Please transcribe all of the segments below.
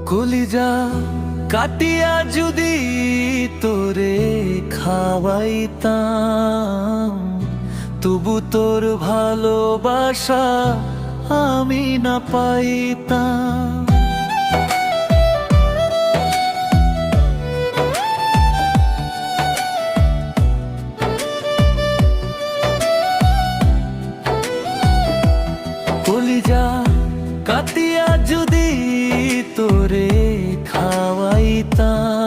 কলিজা কাটিয়া যদি তোরে খাওয়াইতাম, তবু তোর ভালোবাসা আমি না পাইতাম। কলিজা কাটিয়া যদি তোরে খাওয়াইতাম,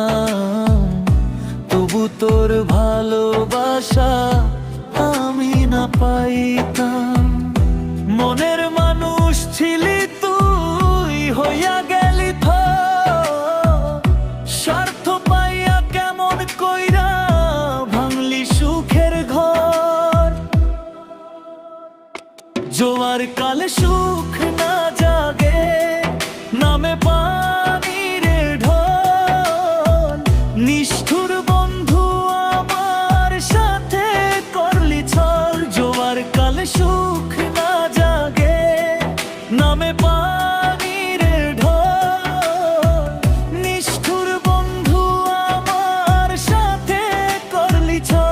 তবু তোর ভালোবাসা আমি না পাইতাম। মনের মানুষ ছিলি তুই, হইয়া গেলি স্বার্থ পাইয়া কেমন কইরা ভাঙলি সুখের ঘর। জোয়ার কালে সুখ না জাগে, নামে পানির ঢল। নিষ্ঠুর বন্ধু আমার সাথে করলি ছল। জোয়ার কালে সুখ না জাগে, নামে পানির ঢল। নিষ্ঠুর বন্ধু আমার সাথে করলি ছল।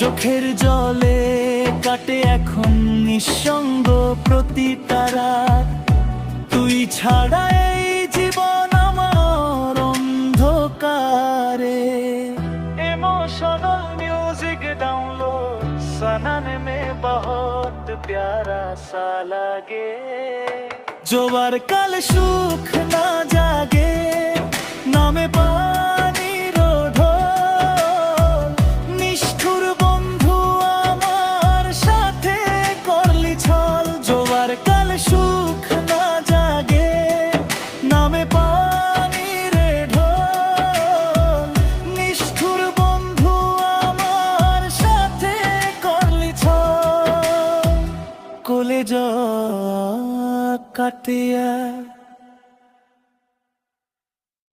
চোখের জলে কাটে এখন নিঃসঙ্গ প্রতিটা রাত। তুই ছাড়া এই জীবন আমার অন্ধকারে। ইমোশনাল মিউজিক ডাউনলোড, সনন মে বহুত প্যারা সা লাগে। জোয়ার কাল সুখ না জাগে, নামে পানির ঢল। নিষ্ঠুর বন্ধু আমার সাথে করলি ছল। জোয়ার কাল সুখ না জাগে, নামে পানির ঢল। নিষ্ঠুর বন্ধু আমার সাথে করলি ছল। কলিজা কাটিয়া